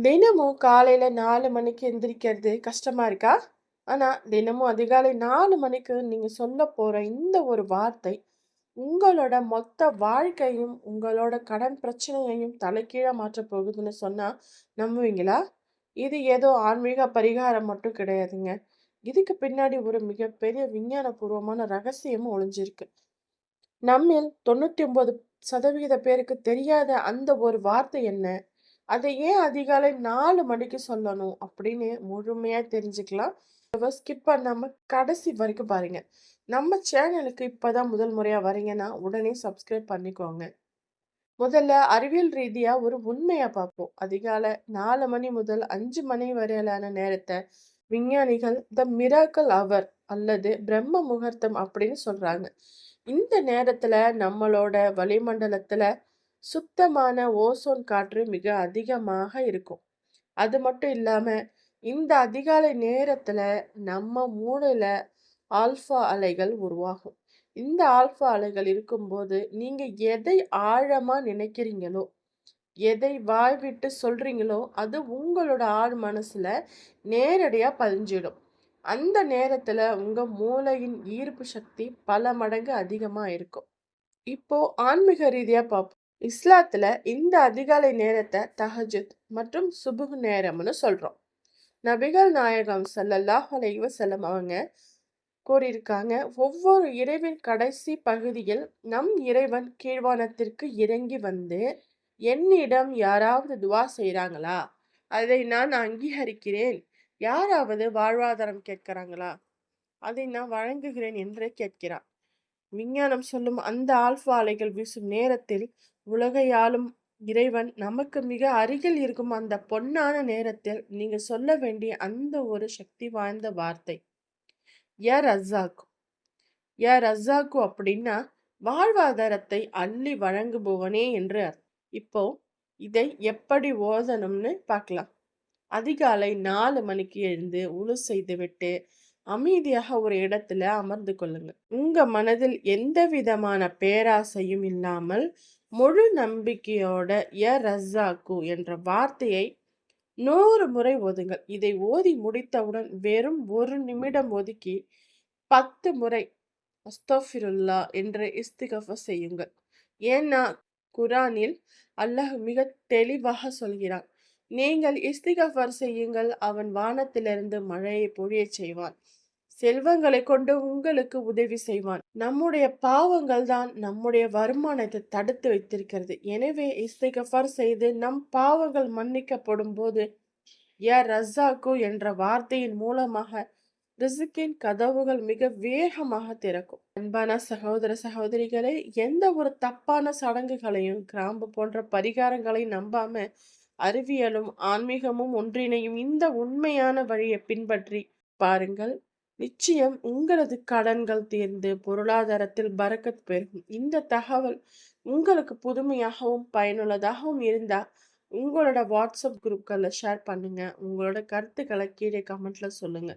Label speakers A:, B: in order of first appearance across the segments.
A: தினமும் காலையில 4 மணிக்கு எந்திரிக்கிறது கஷ்டமா இருக்கா? ஆனா, தினமும் அதிகாலை 4 மணிக்கு நீங்க சொல்லப் போற இந்த ஒரு வார்த்தை, உங்களோட மொத்த வாழ்க்கையும், உங்களோட கடன் பிரச்சனையையும் தலைகீழா மாற்றப் போகுதுன்னு சொன்னா நம்புவீங்களா? இது ஏதோ ஆன்மீக பரிகாரம் மட்டும் கிடையாதுங்க. இதுக்கு பின்னாடி ஒரு மிகப்பெரிய விஞ்ஞானபூர்வமான ரகசியமும் ஒளிஞ்சிருக்கு. நம்மில் 99% பேருக்கு தெரியாத அந்த ஒரு வார்த்தை என்ன? அதை ஏன் அதிகாலை 4 மணிக்கு சொல்லணும் அப்படின்னு முழுமையா தெரிஞ்சுக்கலாம். ஸ்கிப் பண்ணாம கடைசி வரைக்கும் பாருங்க. நம்ம சேனலுக்கு இப்பதான் முதல் முறையா வரீங்கன்னா, உடனே சப்ஸ்கிரைப் பண்ணிக்கோங்க. முதல்ல அறிவியல் ரீதியா ஒரு உண்மையா பார்ப்போம். அதிகாலை 4 மணி முதல் 5 மணி வரையிலான நேரத்த விஞ்ஞானிகள் த மிராக்கிள் அவர் அல்லது பிரம்ம முகூர்த்தம் அப்படின்னு சொல்றாங்க. இந்த நேரத்துல நம்மளோட வளிமண்டலத்துல சுத்தமான ஓசோன் காற்று மிக அதிகமாக இருக்கும். அது மட்டும் இல்லாம, இந்த அதிகாலை நேரத்துல நம்ம மூளையில ஆல்ஃபா அலைகள் உருவாகும். இந்த ஆல்ஃபா அலைகள் இருக்கும்போது, நீங்க எதை ஆழமா நினைக்கிறீங்களோ, எதை வாய் விட்டு சொல்றீங்களோ, அது உங்களோட ஆழ் மனசுல நேரடியா பதிஞ்சிடும். அந்த நேரத்துல உங்க மூளையின் ஈர்ப்பு சக்தி பல மடங்கு அதிகமா இருக்கும். இப்போ ஆன்மீக ரீதியா பார்ப்போம். இஸ்லாத்துல இந்த அதிகாலை நேரத்தை தஹஜுத் மற்றும் சுபுஹ் நேரம்னு சொல்றோம். நபிகள் நாயகம் ஸல்லல்லாஹு அலைஹி வஸல்லம் அவங்க கூறியிருக்காங்க, ஒவ்வொரு இரவின் கடைசி பகுதியில் நம் இறைவன் கீழ்வானத்திற்கு இறங்கி வந்து என்னிடம் யாராவது துவா செய்றாங்களா, அதை நான் அங்கீகரிக்கிறேன். யாராவது வாழ்வாதாரம் கேட்கிறாங்களா, அதை நான் வழங்குகிறேன் என்று கேட்கிறான். விஞ்ஞானம் சொல்லும் அந்த ஆல்பா அலைகள் வீசும் நேரத்தில் உலகை ஆளும் இறைவன் நமக்கு மிக அருகில் இருக்கும் அந்த பொன்னான நேரத்தில் நீங்க சொல்ல வேண்டிய அந்த ஒரு சக்தி வாய்ந்த வார்த்தை யா ரஸாக். யா ரஸாக்கு அப்படின்னா வாழ்வாதாரத்தை அள்ளி வழங்குபவனே என்று அர்த்தம். இப்போ இதை எப்படி ஓதணும்னு பார்க்கலாம். அதிகாலை 4 மணிக்கு எழுந்து உழு செய்துவிட்டு அமைதியாக ஒரு இடத்துல அமர்ந்து கொள்ளுங்க. உங்க மனதில் எந்த விதமான பேராசையும் இல்லாமல் முழு நம்பிக்கையோட ய ரஸாக்கு என்ற வார்த்தையை 100 முறை ஓதுங்கள். இதை ஓதி முடித்தவுடன் வெறும் 1 நிமிடம் ஒதுக்கி 10 முறை அஸ்தஃபிருல்லா என்ற இஸ்திகஃபர் செய்யுங்கள். ஏன்னா குரானில் அல்லாஹ் மிக தெளிவாக சொல்கிறான், நீங்கள் இஸ்திகஃபர் செய்யுங்கள், அவன் வானத்திலிருந்து மழையை பொழியச் செய்வான், செல்வங்களை கொண்டு உங்களுக்கு உதவி செய்வான். நம்முடைய பாவங்கள் தான் நம்முடைய வருமானத்தை தடுத்து வைத்திருக்கிறது. எனவே இஸ்திகஃபார் செய்து நம் பாவங்கள் மன்னிக்கப்படும் போது யா ரஸாக்கு என்ற வார்த்தையின் மூலமாக ரிசுக்கின் கதவுகள் மிக வேகமாக திறக்கும். அன்பான சகோதர சகோதரிகளே, எந்த ஒரு தப்பான சடங்குகளையும் கிராம்பு போன்ற பரிகாரங்களையும் நம்பாம அறிவியலும் ஆன்மீகமும் ஒன்றிணையும் இந்த உண்மையான வழியை பின்பற்றி பாருங்கள். நிச்சயம் உங்களது கடன்கள் தீர்ந்து பொருளாதாரத்தில் பரக்கத் பெருகும். இந்த தகவல் உங்களுக்கு புதுமையாகவும் பயனுள்ளதாகவும் இருந்தா உங்களோட வாட்ஸ்அப் குரூப்கள்ல ஷேர் பண்ணுங்க. உங்களோட கருத்துக்களை கீழே கமெண்ட்ல சொல்லுங்க.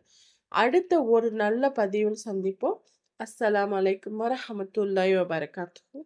A: அடுத்த ஒரு நல்ல பதிவில் சந்திப்போம். அஸ்ஸலாமு அலைக்கும் வரஹ்மத்துல்லாஹி வபரகாத்துஹு.